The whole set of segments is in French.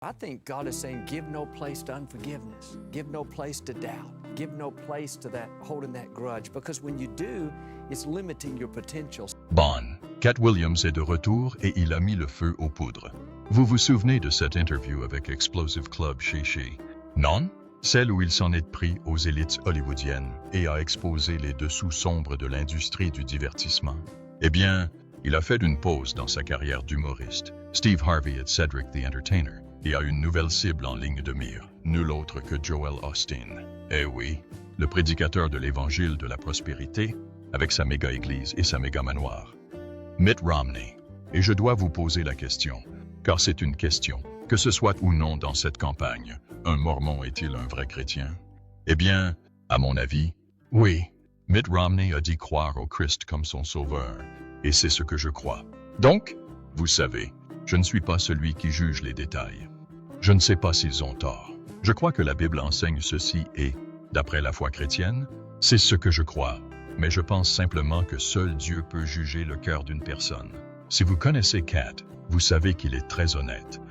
I think God is saying, give no place to unforgiveness, give no place to doubt, give no place to that holding that grudge, because when you do, it's limiting your potential. Bon, Cat Williams est de retour et il a mis le feu aux poudres. Vous vous souvenez de cette interview avec Explosive Club Chéché? Non? Celle où il s'en est pris aux élites hollywoodiennes et a exposé les dessous sombres de l'industrie du divertissement. Eh bien, il a fait une pause dans sa carrière d'humoriste. Steve Harvey et Cedric the Entertainer. Il a une nouvelle cible en ligne de mire, nul autre que Joel Osteen. Eh oui, le prédicateur de l'évangile de la prospérité, avec sa méga-église et sa méga-manoir. Mitt Romney. Et je dois vous poser la question, car c'est une question, que ce soit ou non dans cette campagne, un mormon est-il un vrai chrétien? Eh bien, à mon avis, oui. Mitt Romney a dit croire au Christ comme son sauveur, et c'est ce que je crois. Donc, vous savez, je ne suis pas celui qui juge les détails. Je ne sais pas s'ils ont tort. Je crois que la Bible enseigne ceci et, d'après la foi chrétienne, c'est ce que je crois. Mais je pense simplement que seul Dieu peut juger le cœur d'une personne. Si vous connaissez Cat, vous savez qu'il est très honnête.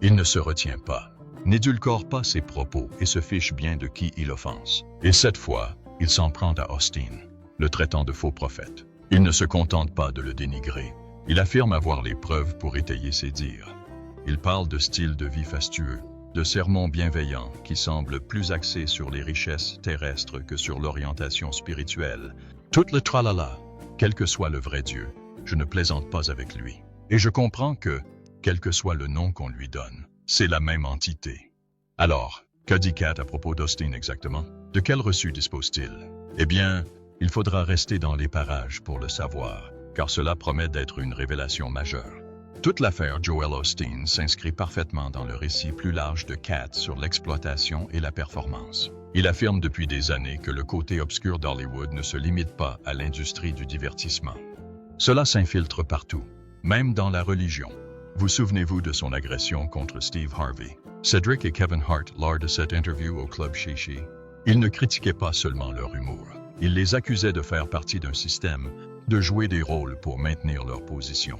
Il ne se retient pas, n'édulcore pas ses propos et se fiche bien de qui il offense. Et cette fois, il s'en prend à Osteen, le traitant de faux prophète. Il ne se contente pas de le dénigrer. Il affirme avoir les preuves pour étayer ses dires. Il parle de style de vie fastueux, de sermons bienveillants qui semblent plus axés sur les richesses terrestres que sur l'orientation spirituelle. Tout le tralala, quel que soit le vrai Dieu, je ne plaisante pas avec lui. Et je comprends que, quel que soit le nom qu'on lui donne, c'est la même entité. Alors, que dit Cat à propos d'Osteen exactement? De quel reçu dispose-t-il? Eh bien, il faudra rester dans les parages pour le savoir, car cela promet d'être une révélation majeure. Toute l'affaire Joel Osteen s'inscrit parfaitement dans le récit plus large de Cat sur l'exploitation et la performance. Il affirme depuis des années que le côté obscur d'Hollywood ne se limite pas à l'industrie du divertissement. Cela s'infiltre partout, même dans la religion. Vous souvenez-vous de son agression contre Steve Harvey, Cedric et Kevin Hart lors de cette interview au Club Chéché? Il ne critiquait pas seulement leur humour. Il les accusait de faire partie d'un système, de jouer des rôles pour maintenir leur position.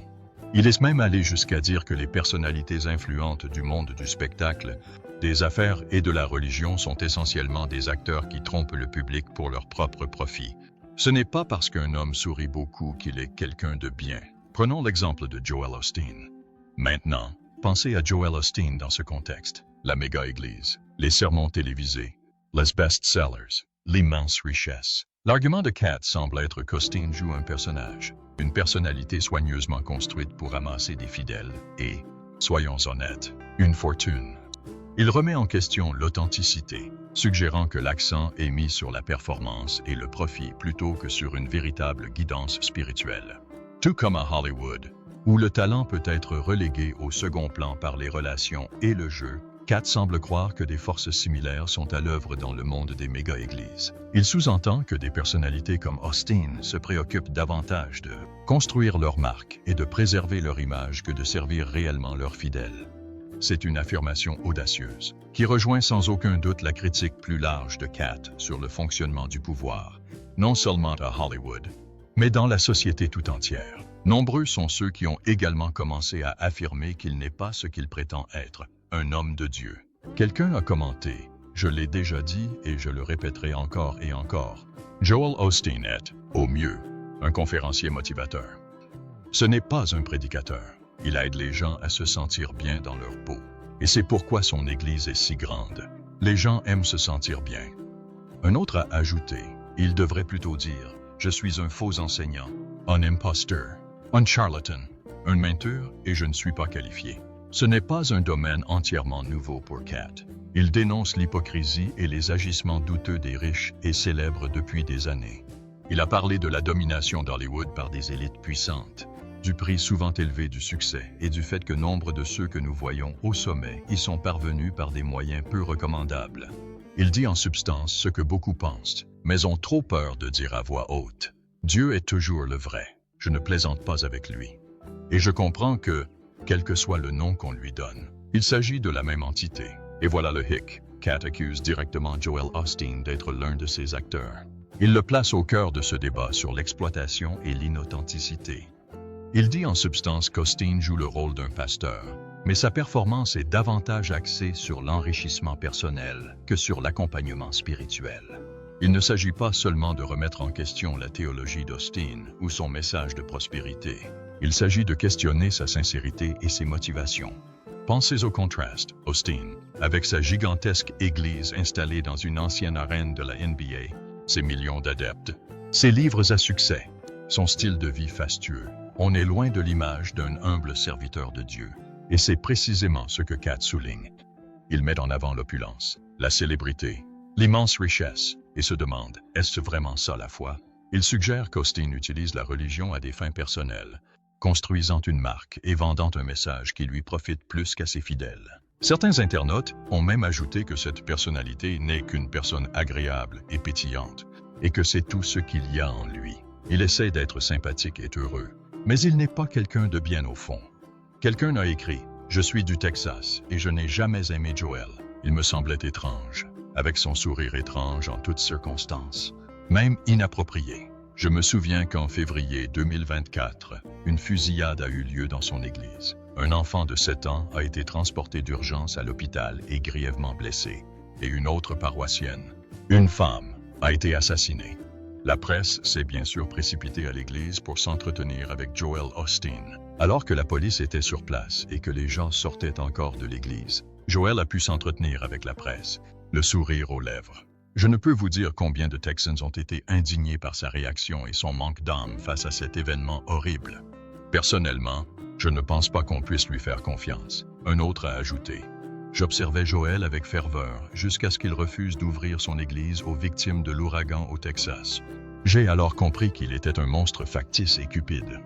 Il est même allé jusqu'à dire que les personnalités influentes du monde du spectacle, des affaires et de la religion sont essentiellement des acteurs qui trompent le public pour leur propre profit. Ce n'est pas parce qu'un homme sourit beaucoup qu'il est quelqu'un de bien. Prenons l'exemple de Joel Osteen. Maintenant, pensez à Joel Osteen dans ce contexte. La méga-église, les sermons télévisés, les best-sellers, l'immense richesse. L'argument de Cat semble être qu'Osteen joue un personnage, une personnalité soigneusement construite pour amasser des fidèles et, soyons honnêtes, une fortune. Il remet en question l'authenticité, suggérant que l'accent est mis sur la performance et le profit plutôt que sur une véritable guidance spirituelle. Tout comme à Hollywood, où le talent peut être relégué au second plan par les relations et le jeu, Cat semble croire que des forces similaires sont à l'œuvre dans le monde des méga-églises. Il sous-entend que des personnalités comme Osteen se préoccupent davantage de construire leur marque et de préserver leur image que de servir réellement leurs fidèles. C'est une affirmation audacieuse, qui rejoint sans aucun doute la critique plus large de Cat sur le fonctionnement du pouvoir, non seulement à Hollywood, mais dans la société tout entière. Nombreux sont ceux qui ont également commencé à affirmer qu'il n'est pas ce qu'il prétend être, un homme de Dieu. Quelqu'un a commenté, je l'ai déjà dit et je le répéterai encore et encore, Joel Osteen est, au mieux, un conférencier motivateur. Ce n'est pas un prédicateur. Il aide les gens à se sentir bien dans leur peau. Et c'est pourquoi son église est si grande. Les gens aiment se sentir bien. Un autre a ajouté, il devrait plutôt dire, je suis un faux enseignant, un imposteur, un charlatan, un menteur et je ne suis pas qualifié. Ce n'est pas un domaine entièrement nouveau pour Cat. Il dénonce l'hypocrisie et les agissements douteux des riches et célèbres depuis des années. Il a parlé de la domination d'Hollywood par des élites puissantes, du prix souvent élevé du succès et du fait que nombre de ceux que nous voyons au sommet y sont parvenus par des moyens peu recommandables. Il dit en substance ce que beaucoup pensent, mais ont trop peur de dire à voix haute. Dieu est toujours le vrai. Je ne plaisante pas avec lui. Et je comprends que, quel que soit le nom qu'on lui donne, il s'agit de la même entité. Et voilà le hic. Cat accuse directement Joel Osteen d'être l'un de ses acteurs. Il le place au cœur de ce débat sur l'exploitation et l'inauthenticité. Il dit en substance qu'Osteen joue le rôle d'un pasteur, mais sa performance est davantage axée sur l'enrichissement personnel que sur l'accompagnement spirituel. Il ne s'agit pas seulement de remettre en question la théologie d'Austin ou son message de prospérité. Il s'agit de questionner sa sincérité et ses motivations. Pensez au contraste, Austin, avec sa gigantesque église installée dans une ancienne arène de la NBA, ses millions d'adeptes, ses livres à succès, son style de vie fastueux. On est loin de l'image d'un humble serviteur de Dieu. Et c'est précisément ce que Kat souligne. Il met en avant l'opulence, la célébrité, l'immense richesse, et se demande, est-ce vraiment ça la foi? Il suggère qu'Austin utilise la religion à des fins personnelles, construisant une marque et vendant un message qui lui profite plus qu'à ses fidèles. Certains internautes ont même ajouté que cette personnalité n'est qu'une personne agréable et pétillante, et que c'est tout ce qu'il y a en lui. Il essaie d'être sympathique et heureux, mais il n'est pas quelqu'un de bien au fond. Quelqu'un a écrit « Je suis du Texas et je n'ai jamais aimé Joel. Il me semblait étrange, avec son sourire étrange en toutes circonstances, même inapproprié. Je me souviens qu'en février 2024, une fusillade a eu lieu dans son église. Un enfant de 7 ans a été transporté d'urgence à l'hôpital et grièvement blessé. Et une autre paroissienne, une femme, a été assassinée. La presse s'est bien sûr précipitée à l'église pour s'entretenir avec Joel Austin. Alors que la police était sur place et que les gens sortaient encore de l'église, Joel a pu s'entretenir avec la presse, le sourire aux lèvres. Je ne peux vous dire combien de Texans ont été indignés par sa réaction et son manque d'âme face à cet événement horrible. Personnellement, je ne pense pas qu'on puisse lui faire confiance. Un autre a ajouté « J'observais Joel avec ferveur jusqu'à ce qu'il refuse d'ouvrir son église aux victimes de l'ouragan au Texas. J'ai alors compris qu'il était un monstre factice et cupide. »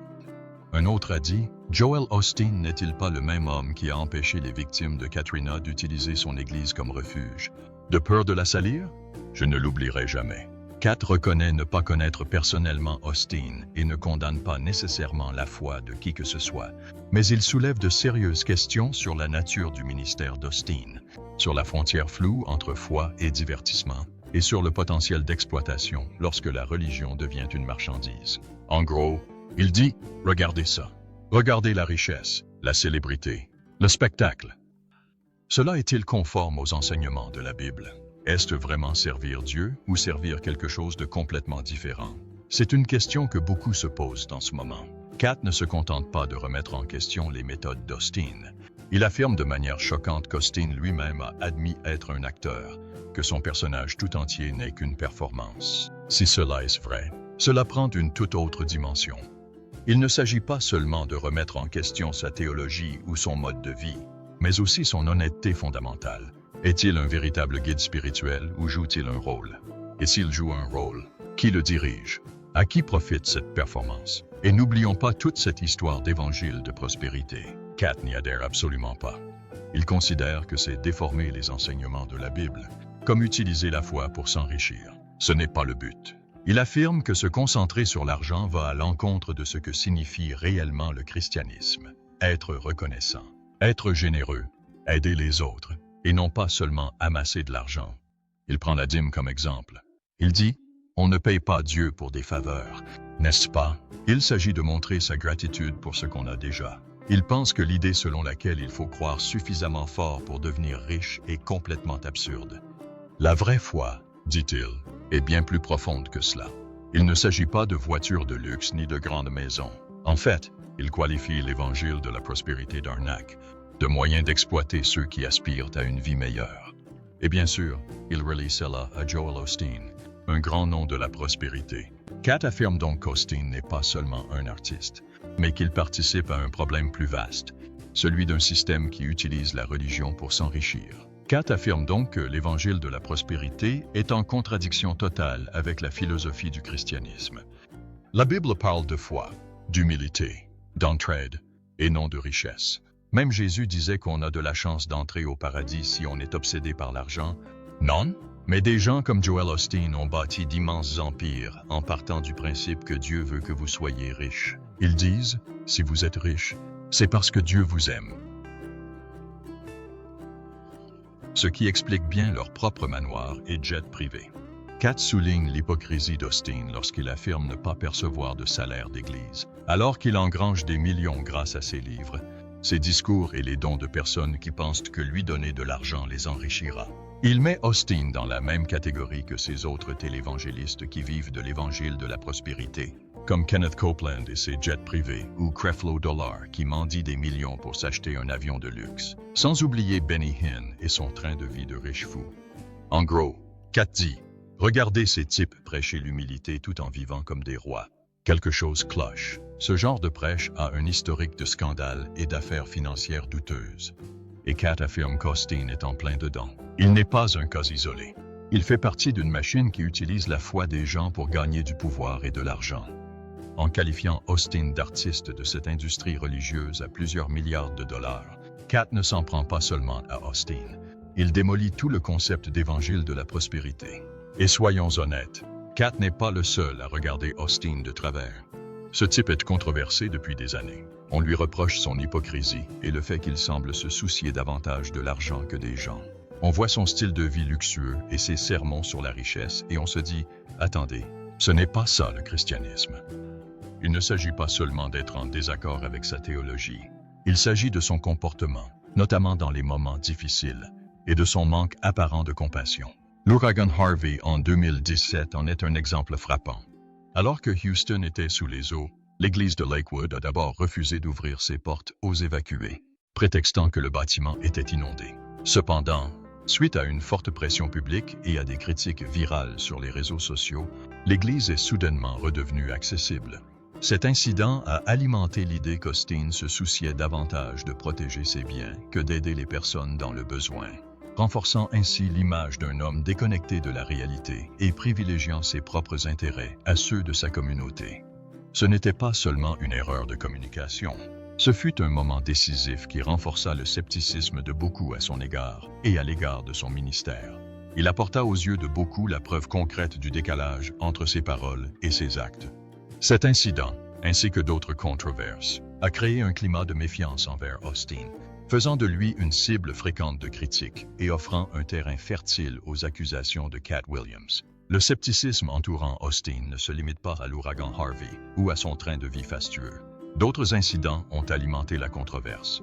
Un autre a dit « Joel Austin n'est-il pas le même homme qui a empêché les victimes de Katrina d'utiliser son église comme refuge? De peur de la salir? Je ne l'oublierai jamais. » Kat reconnaît ne pas connaître personnellement Austin et ne condamne pas nécessairement la foi de qui que ce soit, mais il soulève de sérieuses questions sur la nature du ministère d'Austin, sur la frontière floue entre foi et divertissement, et sur le potentiel d'exploitation lorsque la religion devient une marchandise. En gros, il dit « Regardez ça. Regardez la richesse, la célébrité, le spectacle. » Cela est-il conforme aux enseignements de la Bible? Est-ce vraiment servir Dieu ou servir quelque chose de complètement différent? C'est une question que beaucoup se posent en ce moment. Kat ne se contente pas de remettre en question les méthodes d'Austin. Il affirme de manière choquante qu'Austin lui-même a admis être un acteur, que son personnage tout entier n'est qu'une performance. Si cela est vrai, cela prend une toute autre dimension. Il ne s'agit pas seulement de remettre en question sa théologie ou son mode de vie, mais aussi son honnêteté fondamentale. Est-il un véritable guide spirituel ou joue-t-il un rôle? Et s'il joue un rôle, qui le dirige? À qui profite cette performance? Et n'oublions pas toute cette histoire d'évangile de prospérité. Kat n'y adhère absolument pas. Il considère que c'est déformer les enseignements de la Bible, comme utiliser la foi pour s'enrichir. Ce n'est pas le but. Il affirme que se concentrer sur l'argent va à l'encontre de ce que signifie réellement le christianisme. Être reconnaissant, être généreux, aider les autres, et non pas seulement amasser de l'argent. Il prend la dîme comme exemple. Il dit « On ne paye pas Dieu pour des faveurs, n'est-ce pas? Il s'agit de montrer sa gratitude pour ce qu'on a déjà. » Il pense que l'idée selon laquelle il faut croire suffisamment fort pour devenir riche est complètement absurde. La vraie foi, dit-il, est bien plus profonde que cela. Il ne s'agit pas de voitures de luxe ni de grandes maisons. En fait, il qualifie l'évangile de la prospérité d'arnaque, de moyen d'exploiter ceux qui aspirent à une vie meilleure. Et bien sûr, il relie cela à Joel Austin, un grand nom de la prospérité. Kat affirme donc qu'Austin n'est pas seulement un artiste, mais qu'il participe à un problème plus vaste, celui d'un système qui utilise la religion pour s'enrichir. Kat affirme donc que l'évangile de la prospérité est en contradiction totale avec la philosophie du christianisme. La Bible parle de foi, d'humilité, d'entraide, et non de richesse. Même Jésus disait qu'on a de la chance d'entrer au paradis si on est obsédé par l'argent. Non, mais des gens comme Joel Austin ont bâti d'immenses empires en partant du principe que Dieu veut que vous soyez riches. Ils disent, si vous êtes riche, c'est parce que Dieu vous aime. Ce qui explique bien leur propre manoir et jet privé. Kat souligne l'hypocrisie d'Austin lorsqu'il affirme ne pas percevoir de salaire d'église, alors qu'il engrange des millions grâce à ses livres, ses discours et les dons de personnes qui pensent que lui donner de l'argent les enrichira. Il met Osteen dans la même catégorie que ces autres télévangélistes qui vivent de l'évangile de la prospérité, comme Kenneth Copeland et ses jets privés, ou Creflo Dollar qui mendie des millions pour s'acheter un avion de luxe. Sans oublier Benny Hinn et son train de vie de riche fou. En gros, Kat dit, regardez ces types prêcher l'humilité tout en vivant comme des rois. Quelque chose cloche. Ce genre de prêche a un historique de scandales et d'affaires financières douteuses. Et Kat affirme qu'Osteen est en plein dedans. Il n'est pas un cas isolé. Il fait partie d'une machine qui utilise la foi des gens pour gagner du pouvoir et de l'argent. En qualifiant Osteen d'artiste de cette industrie religieuse à plusieurs milliards de dollars, Kat ne s'en prend pas seulement à Osteen. Il démolit tout le concept d'évangile de la prospérité. Et soyons honnêtes, Kat n'est pas le seul à regarder Osteen de travers. Ce type est controversé depuis des années. On lui reproche son hypocrisie et le fait qu'il semble se soucier davantage de l'argent que des gens. On voit son style de vie luxueux et ses sermons sur la richesse et on se dit « Attendez, ce n'est pas ça le christianisme ». Il ne s'agit pas seulement d'être en désaccord avec sa théologie. Il s'agit de son comportement, notamment dans les moments difficiles, et de son manque apparent de compassion. L'ouragan Harvey en 2017 en est un exemple frappant. Alors que Houston était sous les eaux, l'église de Lakewood a d'abord refusé d'ouvrir ses portes aux évacués, prétextant que le bâtiment était inondé. Cependant, suite à une forte pression publique et à des critiques virales sur les réseaux sociaux, l'église est soudainement redevenue accessible. Cet incident a alimenté l'idée qu'Osteen se souciait davantage de protéger ses biens que d'aider les personnes dans le besoin, renforçant ainsi l'image d'un homme déconnecté de la réalité et privilégiant ses propres intérêts à ceux de sa communauté. Ce n'était pas seulement une erreur de communication. Ce fut un moment décisif qui renforça le scepticisme de beaucoup à son égard et à l'égard de son ministère. Il apporta aux yeux de beaucoup la preuve concrète du décalage entre ses paroles et ses actes. Cet incident, ainsi que d'autres controverses, a créé un climat de méfiance envers Osteen, faisant de lui une cible fréquente de critiques et offrant un terrain fertile aux accusations de Kat Williams. Le scepticisme entourant Osteen ne se limite pas à l'ouragan Harvey ou à son train de vie fastueux. D'autres incidents ont alimenté la controverse.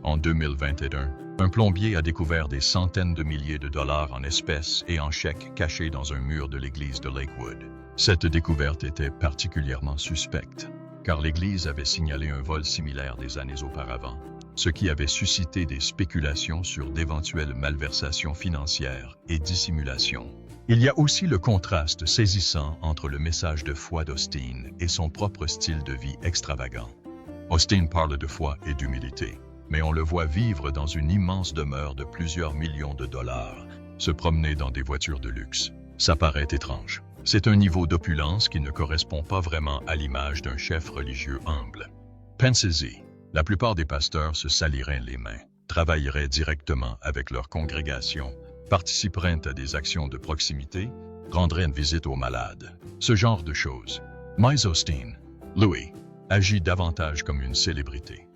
En 2021, un plombier a découvert des centaines de milliers de dollars en espèces et en chèques cachés dans un mur de l'église de Lakewood. Cette découverte était particulièrement suspecte, car l'église avait signalé un vol similaire des années auparavant, ce qui avait suscité des spéculations sur d'éventuelles malversations financières et dissimulations. Il y a aussi le contraste saisissant entre le message de foi d'Osteen et son propre style de vie extravagant. Osteen parle de foi et d'humilité, mais on le voit vivre dans une immense demeure de plusieurs millions de dollars, se promener dans des voitures de luxe. Ça paraît étrange. C'est un niveau d'opulence qui ne correspond pas vraiment à l'image d'un chef religieux humble. Pensez-y, la plupart des pasteurs se saliraient les mains, travailleraient directement avec leur congrégation, participeraient à des actions de proximité, rendraient une visite aux malades, ce genre de choses. Mais Osteen, Louis, agit davantage comme une célébrité.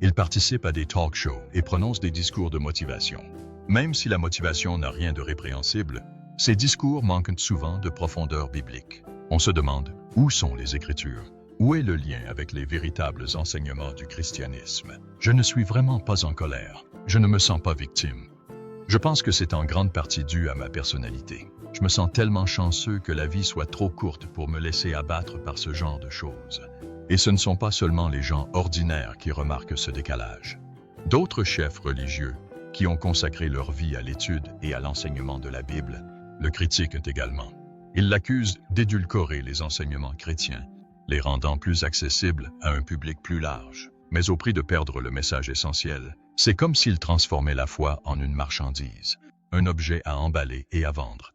Il participe à des talk shows et prononce des discours de motivation. Même si la motivation n'a rien de répréhensible, ces discours manquent souvent de profondeur biblique. On se demande, où sont les Écritures? Où est le lien avec les véritables enseignements du christianisme? Je ne suis vraiment pas en colère. Je ne me sens pas victime. Je pense que c'est en grande partie dû à ma personnalité. Je me sens tellement chanceux que la vie soit trop courte pour me laisser abattre par ce genre de choses. Et ce ne sont pas seulement les gens ordinaires qui remarquent ce décalage. D'autres chefs religieux, qui ont consacré leur vie à l'étude et à l'enseignement de la Bible, le critiquent également. Ils l'accusent d'édulcorer les enseignements chrétiens, les rendant plus accessibles à un public plus large. Mais au prix de perdre le message essentiel, c'est comme s'ils transformaient la foi en une marchandise, un objet à emballer et à vendre.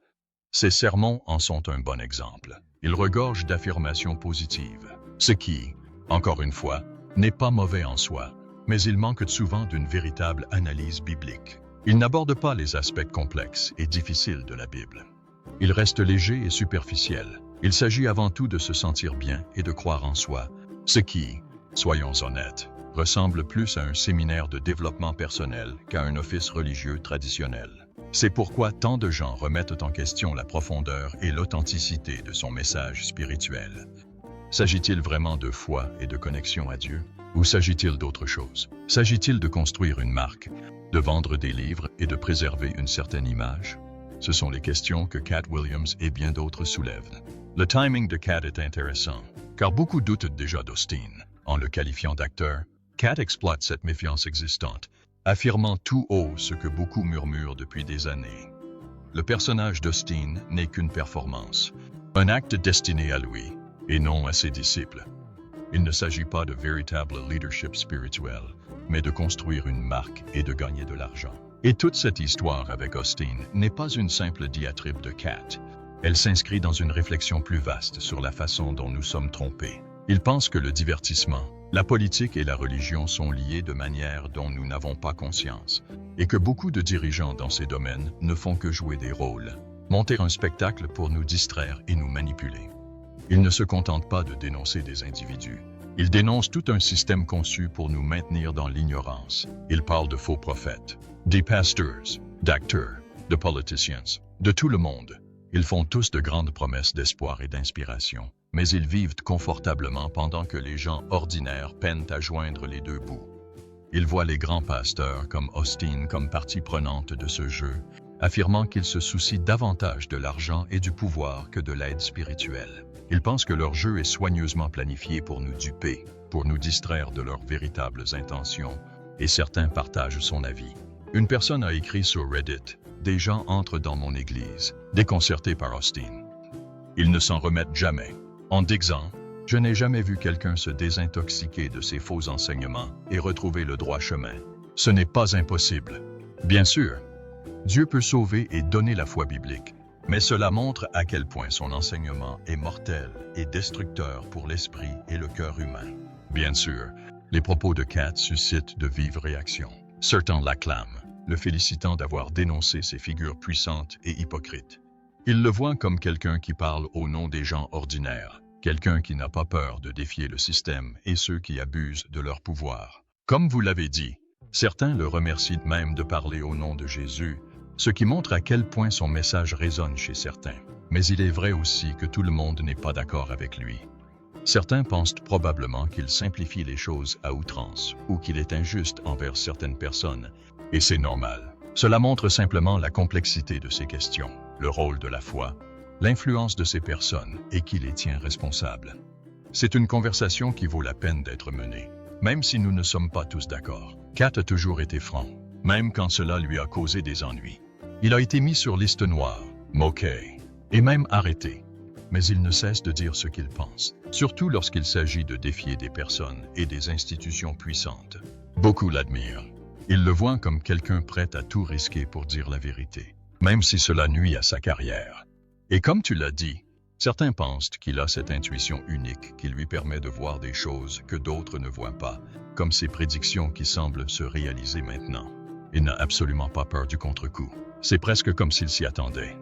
Ces sermons en sont un bon exemple. Ils regorgent d'affirmations positives, ce qui, encore une fois, n'est pas mauvais en soi, mais ils manquent souvent d'une véritable analyse biblique. Ils n'abordent pas les aspects complexes et difficiles de la Bible. Ils restent légers et superficiels. Il s'agit avant tout de se sentir bien et de croire en soi, ce qui, soyons honnêtes, ressemble plus à un séminaire de développement personnel qu'à un office religieux traditionnel. C'est pourquoi tant de gens remettent en question la profondeur et l'authenticité de son message spirituel. S'agit-il vraiment de foi et de connexion à Dieu? Ou s'agit-il d'autre chose? S'agit-il de construire une marque, de vendre des livres et de préserver une certaine image? Ce sont les questions que Katt Williams et bien d'autres soulèvent. Le timing de Katt est intéressant, car beaucoup doutent déjà d'Austin. En le qualifiant d'acteur, Katt exploite cette méfiance existante, affirmant tout haut ce que beaucoup murmurent depuis des années. Le personnage d'Austin n'est qu'une performance, un acte destiné à lui, et non à ses disciples. Il ne s'agit pas de véritable leadership spirituel, mais de construire une marque et de gagner de l'argent. Et toute cette histoire avec Austin n'est pas une simple diatribe de Katt. Elle s'inscrit dans une réflexion plus vaste sur la façon dont nous sommes trompés. Il pense que le divertissement, la politique et la religion sont liés de manière dont nous n'avons pas conscience, et que beaucoup de dirigeants dans ces domaines ne font que jouer des rôles, monter un spectacle pour nous distraire et nous manipuler. Il ne se contente pas de dénoncer des individus. Il dénonce tout un système conçu pour nous maintenir dans l'ignorance. Il parle de faux prophètes, des pasteurs, d'acteurs, de politiciens, de tout le monde. Ils font tous de grandes promesses d'espoir et d'inspiration, mais ils vivent confortablement pendant que les gens ordinaires peinent à joindre les deux bouts. Il voit les grands pasteurs comme Austin comme partie prenante de ce jeu, affirmant qu'ils se soucient davantage de l'argent et du pouvoir que de l'aide spirituelle. Ils pensent que leur jeu est soigneusement planifié pour nous duper, pour nous distraire de leurs véritables intentions, et certains partagent son avis. Une personne a écrit sur Reddit « Des gens entrent dans mon église, déconcertés par Austin. Ils ne s'en remettent jamais. En disant « Je n'ai jamais vu quelqu'un se désintoxiquer de ses faux enseignements et retrouver le droit chemin. Ce n'est pas impossible. Bien sûr, Dieu peut sauver et donner la foi biblique, mais cela montre à quel point son enseignement est mortel et destructeur pour l'esprit et le cœur humain. Bien sûr, les propos de Katt suscitent de vives réactions. Certains l'acclament, le félicitant d'avoir dénoncé ces figures puissantes et hypocrites. Ils le voient comme quelqu'un qui parle au nom des gens ordinaires, quelqu'un qui n'a pas peur de défier le système et ceux qui abusent de leur pouvoir. Comme vous l'avez dit, certains le remercient même de parler au nom de Jésus, ce qui montre à quel point son message résonne chez certains. Mais il est vrai aussi que tout le monde n'est pas d'accord avec lui. Certains pensent probablement qu'il simplifie les choses à outrance ou qu'il est injuste envers certaines personnes, et c'est normal. Cela montre simplement la complexité de ces questions, le rôle de la foi, l'influence de ces personnes et qui les tient responsables. C'est une conversation qui vaut la peine d'être menée, même si nous ne sommes pas tous d'accord. Katt a toujours été franc, même quand cela lui a causé des ennuis. Il a été mis sur liste noire, moqué, et même arrêté. Mais il ne cesse de dire ce qu'il pense, surtout lorsqu'il s'agit de défier des personnes et des institutions puissantes. Beaucoup l'admirent. Ils le voient comme quelqu'un prêt à tout risquer pour dire la vérité, même si cela nuit à sa carrière. Et comme tu l'as dit, certains pensent qu'il a cette intuition unique qui lui permet de voir des choses que d'autres ne voient pas, comme ses prédictions qui semblent se réaliser maintenant. Il n'a absolument pas peur du contre-coup. C'est presque comme s'il s'y attendait.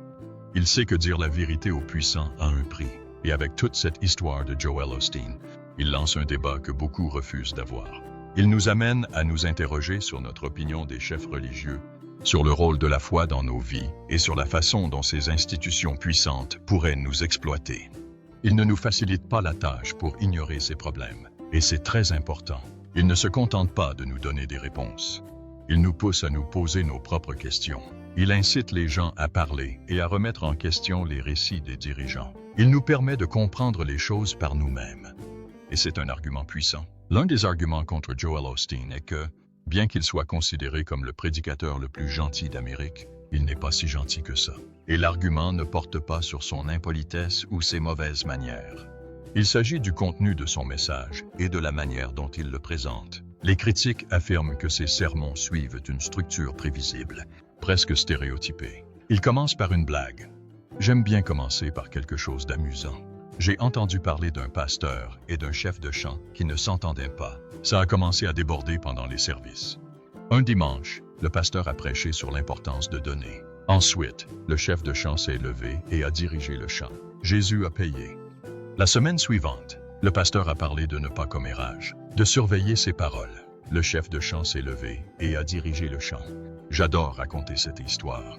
Il sait que dire la vérité aux puissants a un prix. Et avec toute cette histoire de Joel Osteen, il lance un débat que beaucoup refusent d'avoir. Il nous amène à nous interroger sur notre opinion des chefs religieux, sur le rôle de la foi dans nos vies et sur la façon dont ces institutions puissantes pourraient nous exploiter. Il ne nous facilite pas la tâche pour ignorer ces problèmes. Et c'est très important. Il ne se contente pas de nous donner des réponses. Il nous pousse à nous poser nos propres questions. Il incite les gens à parler et à remettre en question les récits des dirigeants. Il nous permet de comprendre les choses par nous-mêmes. Et c'est un argument puissant. L'un des arguments contre Joel Osteen est que, bien qu'il soit considéré comme le prédicateur le plus gentil d'Amérique, il n'est pas si gentil que ça. Et l'argument ne porte pas sur son impolitesse ou ses mauvaises manières. Il s'agit du contenu de son message et de la manière dont il le présente. Les critiques affirment que ses sermons suivent une structure prévisible, presque stéréotypée. Il commence par une blague. J'aime bien commencer par quelque chose d'amusant. J'ai entendu parler d'un pasteur et d'un chef de chant qui ne s'entendaient pas. Ça a commencé à déborder pendant les services. Un dimanche, le pasteur a prêché sur l'importance de donner. Ensuite, le chef de chant s'est levé et a dirigé le chant. Jésus a payé. La semaine suivante, le pasteur a parlé de ne pas commérage, de surveiller ses paroles. Le chef de chant s'est levé et a dirigé le chant. J'adore raconter cette histoire.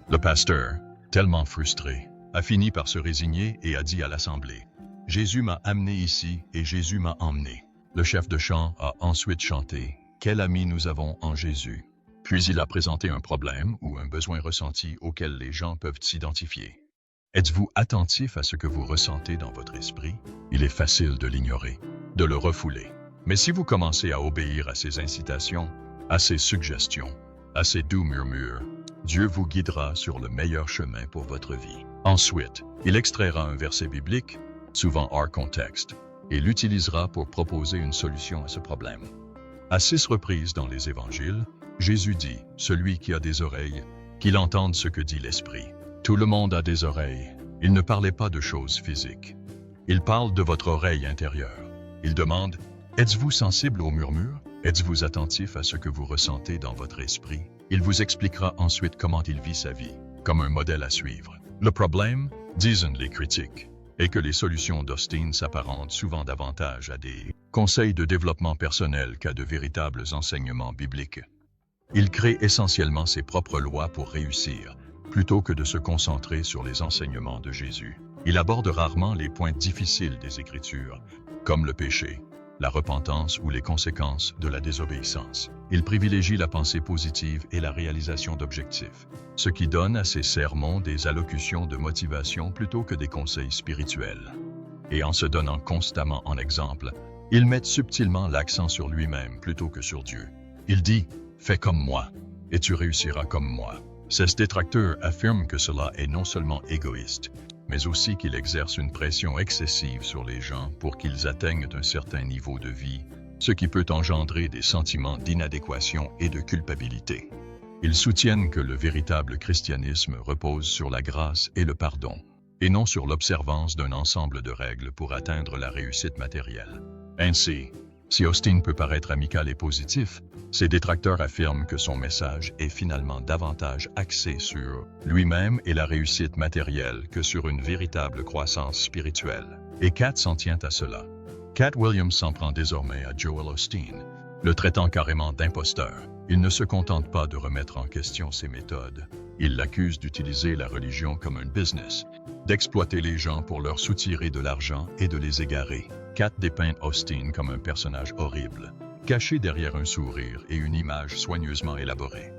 Le pasteur, tellement frustré, a fini par se résigner et a dit à l'assemblée « Jésus m'a amené ici et Jésus m'a emmené. Le chef de chant a ensuite chanté « Quel ami nous avons en Jésus ». Puis il a présenté un problème ou un besoin ressenti auquel les gens peuvent s'identifier. Êtes-vous attentif à ce que vous ressentez dans votre esprit? Il est facile de l'ignorer, de le refouler. Mais si vous commencez à obéir à ses incitations, à ses suggestions, à ses doux murmures, Dieu vous guidera sur le meilleur chemin pour votre vie. Ensuite, il extraira un verset biblique, souvent hors contexte, et l'utilisera pour proposer une solution à ce problème. À 6 reprises dans les évangiles, Jésus dit « Celui qui a des oreilles, qu'il entende ce que dit l'Esprit ». Tout le monde a des oreilles. Il ne parlait pas de choses physiques. Il parle de votre oreille intérieure. Il demande « Êtes-vous sensible aux murmures? Êtes-vous attentif à ce que vous ressentez dans votre esprit? » Il vous expliquera ensuite comment il vit sa vie, comme un modèle à suivre. Le problème, disent les critiques, est que les solutions d'Austin s'apparentent souvent davantage à des conseils de développement personnel qu'à de véritables enseignements bibliques. Il crée essentiellement ses propres lois pour réussir, plutôt que de se concentrer sur les enseignements de Jésus. Il aborde rarement les points difficiles des Écritures, comme le péché, la repentance ou les conséquences de la désobéissance. Il privilégie la pensée positive et la réalisation d'objectifs, ce qui donne à ses sermons des allocutions de motivation plutôt que des conseils spirituels. Et en se donnant constamment en exemple, il met subtilement l'accent sur lui-même plutôt que sur Dieu. Il dit « Fais comme moi, et tu réussiras comme moi ». Ses détracteurs affirment que cela est non seulement égoïste, mais aussi qu'il exerce une pression excessive sur les gens pour qu'ils atteignent un certain niveau de vie, ce qui peut engendrer des sentiments d'inadéquation et de culpabilité. Ils soutiennent que le véritable christianisme repose sur la grâce et le pardon, et non sur l'observance d'un ensemble de règles pour atteindre la réussite matérielle. Ainsi, si Austin peut paraître amical et positif, ses détracteurs affirment que son message est finalement davantage axé sur lui-même et la réussite matérielle que sur une véritable croissance spirituelle. Et Cat s'en tient à cela. Cat Williams s'en prend désormais à Joel Osteen, le traitant carrément d'imposteur. Il ne se contente pas de remettre en question ses méthodes. Il l'accuse d'utiliser la religion comme un business, d'exploiter les gens pour leur soutirer de l'argent et de les égarer. Cat dépeint Osteen comme un personnage horrible, caché derrière un sourire et une image soigneusement élaborée.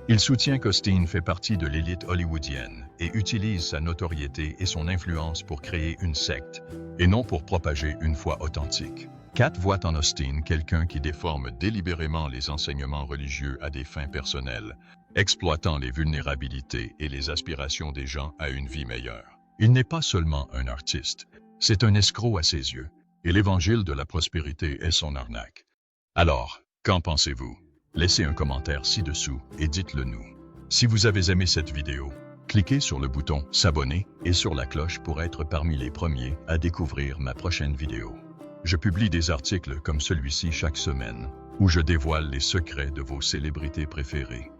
Il soutient qu'Osteen fait partie de l'élite hollywoodienne et utilise sa notoriété et son influence pour créer une secte, et non pour propager une foi authentique. Cat voit en Osteen quelqu'un qui déforme délibérément les enseignements religieux à des fins personnelles, exploitant les vulnérabilités et les aspirations des gens à une vie meilleure. Il n'est pas seulement un artiste, c'est un escroc à ses yeux, et l'évangile de la prospérité est son arnaque. Alors, qu'en pensez-vous? Laissez un commentaire ci-dessous et dites-le nous. Si vous avez aimé cette vidéo, cliquez sur le bouton s'abonner et sur la cloche pour être parmi les premiers à découvrir ma prochaine vidéo. Je publie des articles comme celui-ci chaque semaine, où je dévoile les secrets de vos célébrités préférées.